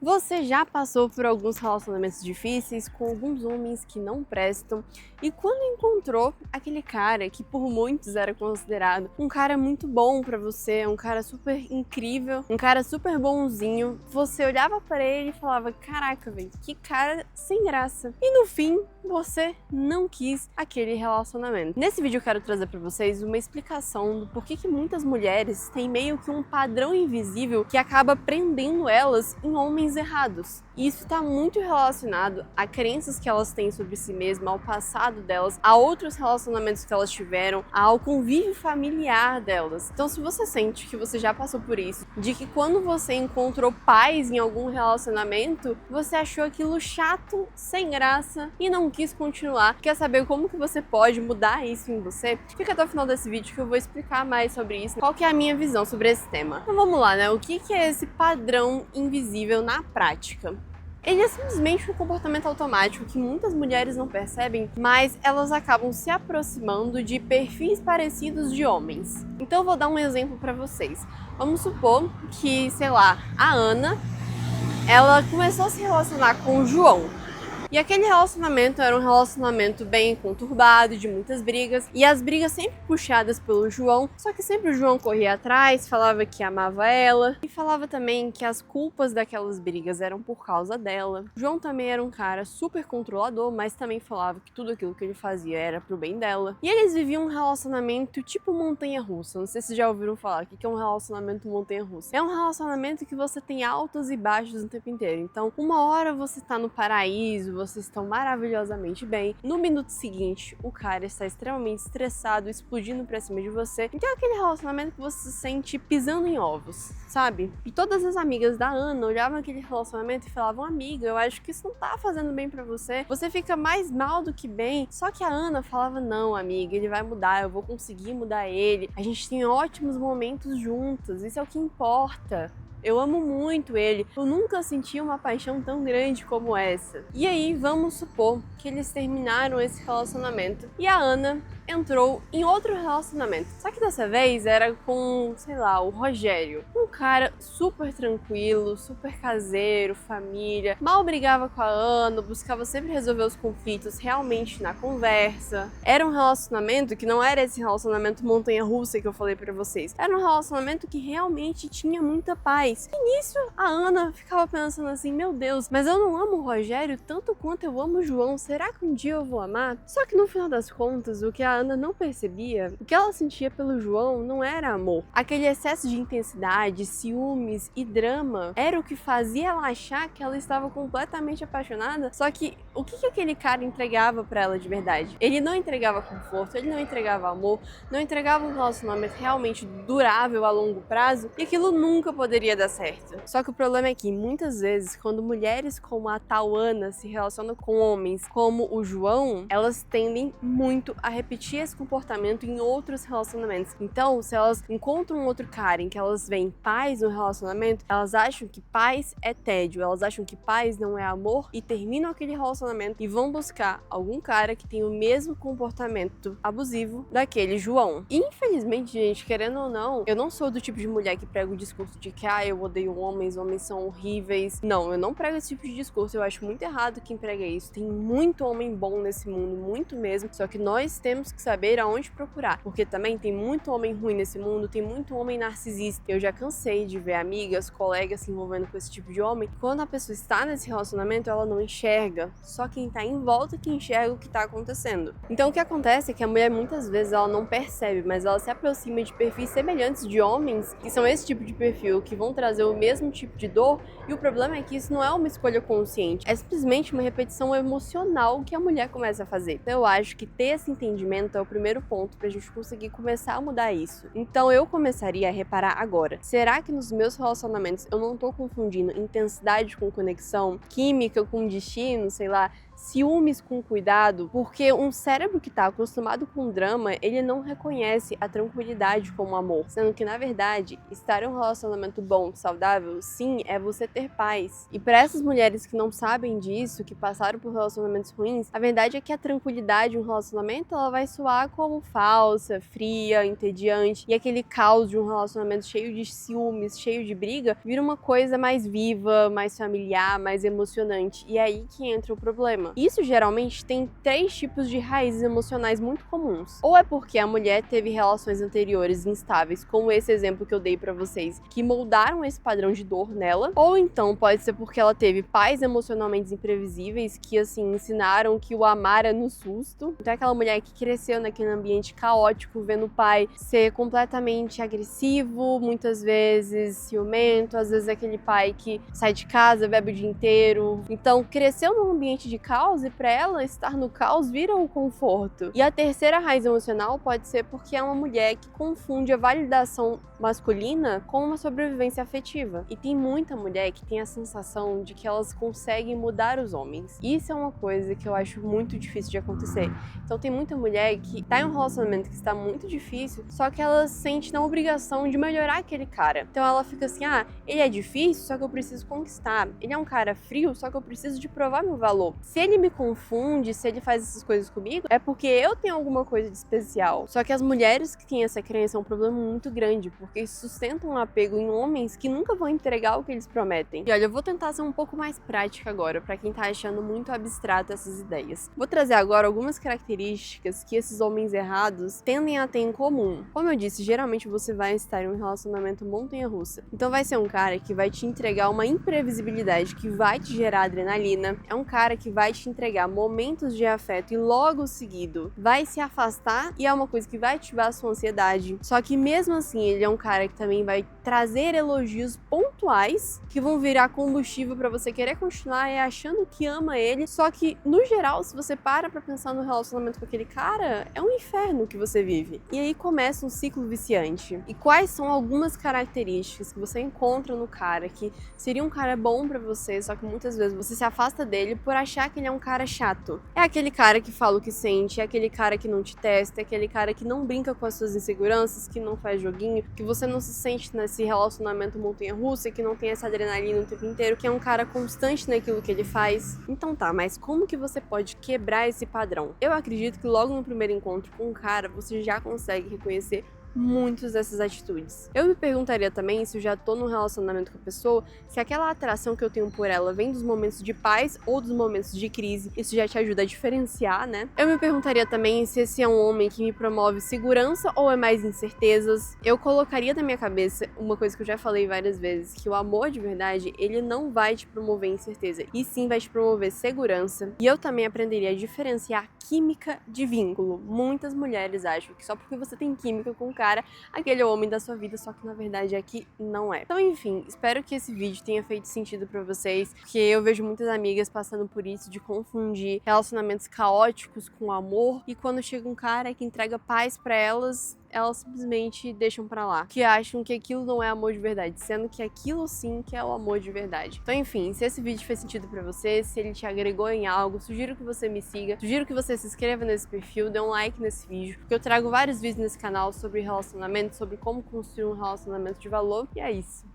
Você já passou por alguns relacionamentos difíceis com alguns homens que não prestam e quando encontrou aquele cara que por muitos era considerado um cara muito bom pra você, um cara super incrível, um cara super bonzinho, você olhava pra ele e falava: caraca, velho, que cara sem graça. E no fim, você não quis aquele relacionamento. Nesse vídeo eu quero trazer pra vocês uma explicação do porquê que muitas mulheres têm meio que um padrão invisível que acaba prendendo elas em homens errados. E isso está muito relacionado a crenças que elas têm sobre si mesmas, ao passado delas, a outros relacionamentos que elas tiveram, ao convívio familiar delas. Então, se você sente que você já passou por isso, de que quando você encontrou paz em algum relacionamento, você achou aquilo chato, sem graça e não quis continuar, quer saber como que você pode mudar isso em você? Fica até o final desse vídeo que eu vou explicar mais sobre isso, qual que é a minha visão sobre esse tema. Então vamos lá, né? O que é esse padrão invisível na prática? Ele é simplesmente um comportamento automático que muitas mulheres não percebem, mas elas acabam se aproximando de perfis parecidos de homens. Então eu vou dar um exemplo para vocês. Vamos supor que, sei lá, a Ana, ela começou a se relacionar com o João. E aquele relacionamento era um relacionamento bem conturbado, de muitas brigas, e as brigas sempre puxadas pelo João, só que sempre o João corria atrás, falava que amava ela, e falava também que as culpas daquelas brigas eram por causa dela. O João também era um cara super controlador, mas também falava que tudo aquilo que ele fazia era pro bem dela. E eles viviam um relacionamento tipo montanha-russa, não sei se já ouviram falar o que é um relacionamento montanha-russa. É um relacionamento que você tem altos e baixos o tempo inteiro, então uma hora você tá no paraíso, vocês estão maravilhosamente bem. No minuto seguinte, o cara está extremamente estressado, explodindo pra cima de você. Então é aquele relacionamento que você se sente pisando em ovos, sabe? E todas as amigas da Ana olhavam aquele relacionamento e falavam: amiga, eu acho que isso não tá fazendo bem pra você. Você fica mais mal do que bem. Só que a Ana falava: não, amiga, ele vai mudar, eu vou conseguir mudar ele. A gente tem ótimos momentos juntos, isso é o que importa. Eu amo muito ele. Eu nunca senti uma paixão tão grande como essa. E aí, vamos supor que eles terminaram esse relacionamento. E a Ana entrou em outro relacionamento. Só que dessa vez era com, sei lá, o Rogério. Um cara super tranquilo, super caseiro, família. Mal brigava com a Ana, buscava sempre resolver os conflitos realmente na conversa. Era um relacionamento que não era esse relacionamento montanha-russa que eu falei pra vocês. Era um relacionamento que realmente tinha muita paz. E nisso, a Ana ficava pensando assim: meu Deus, mas eu não amo o Rogério tanto quanto eu amo o João. Será que um dia eu vou amar? Só que no final das contas, o que a Ana não percebia, o que ela sentia pelo João não era amor. Aquele excesso de intensidade, ciúmes e drama era o que fazia ela achar que ela estava completamente apaixonada. Só que o que aquele cara entregava pra ela de verdade? Ele não entregava conforto, ele não entregava amor, não entregava um relacionamento realmente durável a longo prazo, e aquilo nunca poderia dar certo. Só que o problema é que muitas vezes, quando mulheres como a tal Ana se relacionam com homens como o João, elas tendem muito a repetir esse comportamento em outros relacionamentos. Então, se elas encontram um outro cara em que elas veem paz no relacionamento, elas acham que paz é tédio, elas acham que paz não é amor e terminam aquele relacionamento e vão buscar algum cara que tem o mesmo comportamento abusivo daquele João. E, infelizmente, gente, querendo ou não, eu não sou do tipo de mulher que prega o discurso de que eu odeio homens são horríveis. Não, eu não prego esse tipo de discurso, eu acho muito errado quem prega isso. Tem muito homem bom nesse mundo, muito mesmo, só que nós temos que saber aonde procurar, porque também tem muito homem ruim nesse mundo, tem muito homem narcisista. Eu já cansei de ver amigas, colegas se envolvendo com esse tipo de homem. Quando a pessoa está nesse relacionamento, ela não enxerga, só quem tá em volta que enxerga o que tá acontecendo. Então o que acontece é que a mulher muitas vezes ela não percebe, mas ela se aproxima de perfis semelhantes de homens que são esse tipo de perfil, que vão trazer o mesmo tipo de dor, e o problema é que isso não é uma escolha consciente, é simplesmente uma repetição emocional que a mulher começa a fazer. Então eu acho que ter esse entendimento é o primeiro ponto pra gente conseguir começar a mudar isso. Então eu começaria a reparar agora: será que nos meus relacionamentos eu não tô confundindo intensidade com conexão, química com destino, sei lá? ciúmes com cuidado, porque um cérebro que tá acostumado com drama, ele não reconhece a tranquilidade como amor, sendo que na verdade, estar em um relacionamento bom, saudável, sim, é você ter paz. E para essas mulheres que não sabem disso, que passaram por relacionamentos ruins, a verdade é que a tranquilidade em um relacionamento, ela vai soar como falsa, fria, entediante, e aquele caos de um relacionamento cheio de ciúmes, cheio de briga, vira uma coisa mais viva, mais familiar, mais emocionante. E é aí que entra o problema. Isso geralmente tem 3 tipos de raízes emocionais muito comuns. Ou é porque a mulher teve relações anteriores instáveis, como esse exemplo que eu dei pra vocês, que moldaram esse padrão de dor nela, ou então pode ser porque ela teve pais emocionalmente imprevisíveis que, assim, ensinaram que o amar é no susto. Então é aquela mulher que cresceu naquele ambiente caótico, vendo o pai ser completamente agressivo, muitas vezes ciumento, às vezes é aquele pai que sai de casa, bebe o dia inteiro. Então cresceu num ambiente de caos e pra ela estar no caos vira o conforto. E a terceira raiz emocional pode ser porque é uma mulher que confunde a validação masculina com uma sobrevivência afetiva. E tem muita mulher que tem a sensação de que elas conseguem mudar os homens. Isso é uma coisa que eu acho muito difícil de acontecer. Então tem muita mulher que tá em um relacionamento que está muito difícil, só que ela sente na obrigação de melhorar aquele cara. Então ela fica assim, ele é difícil, só que eu preciso conquistar. Ele é um cara frio, só que eu preciso de provar meu valor. Se ele me confunde, se ele faz essas coisas comigo, é porque eu tenho alguma coisa de especial. Só que as mulheres que têm essa crença é um problema muito grande, porque sustentam um apego em homens que nunca vão entregar o que eles prometem. E olha, eu vou tentar ser um pouco mais prática agora, pra quem tá achando muito abstrato essas ideias. Vou trazer agora algumas características que esses homens errados tendem a ter em comum. Como eu disse, geralmente você vai estar em um relacionamento montanha-russa. Então vai ser um cara que vai te entregar uma imprevisibilidade que vai te gerar adrenalina. É um cara que vai te entregar momentos de afeto e logo seguido vai se afastar e é uma coisa que vai ativar a sua ansiedade. Só que mesmo assim, ele é um cara que também vai trazer elogios pontuais que vão virar combustível pra você querer continuar achando que ama ele. Só que, no geral, se você para pra pensar no relacionamento com aquele cara, é um inferno que você vive. E aí começa um ciclo viciante. E quais são algumas características que você encontra no cara que seria um cara bom pra você, só que muitas vezes você se afasta dele por achar que ele é um cara chato? É aquele cara que fala o que sente, é aquele cara que não te testa, é aquele cara que não brinca com as suas inseguranças, que não faz joguinho, que você não se sente nesse relacionamento montanha-russa, que não tem essa adrenalina o tempo inteiro, que é um cara constante naquilo que ele faz. Então tá, mas como que você pode quebrar esse padrão? Eu acredito que logo no primeiro encontro com um cara, você já consegue reconhecer muitas dessas atitudes. Eu me perguntaria também, se eu já tô num relacionamento com a pessoa, se aquela atração que eu tenho por ela vem dos momentos de paz ou dos momentos de crise. Isso já te ajuda a diferenciar, né? Eu me perguntaria também se esse é um homem que me promove segurança ou é mais incertezas. Eu colocaria na minha cabeça uma coisa que eu já falei várias vezes, que o amor de verdade, ele não vai te promover incerteza, e sim vai te promover segurança. E eu também aprenderia a diferenciar química de vínculo. Muitas mulheres acham que só porque você tem química com o cara, aquele é o homem da sua vida, só que na verdade aqui não é. Então, enfim, espero que esse vídeo tenha feito sentido pra vocês, porque eu vejo muitas amigas passando por isso, de confundir relacionamentos caóticos com amor, e quando chega um cara que entrega paz pra elas simplesmente deixam pra lá, que acham que aquilo não é amor de verdade, sendo que aquilo sim que é o amor de verdade. Então, enfim, se esse vídeo fez sentido pra você, se ele te agregou em algo, sugiro que você me siga, sugiro que você se inscreva nesse perfil, dê um like nesse vídeo, porque eu trago vários vídeos nesse canal sobre relacionamento, sobre como construir um relacionamento de valor, e é isso.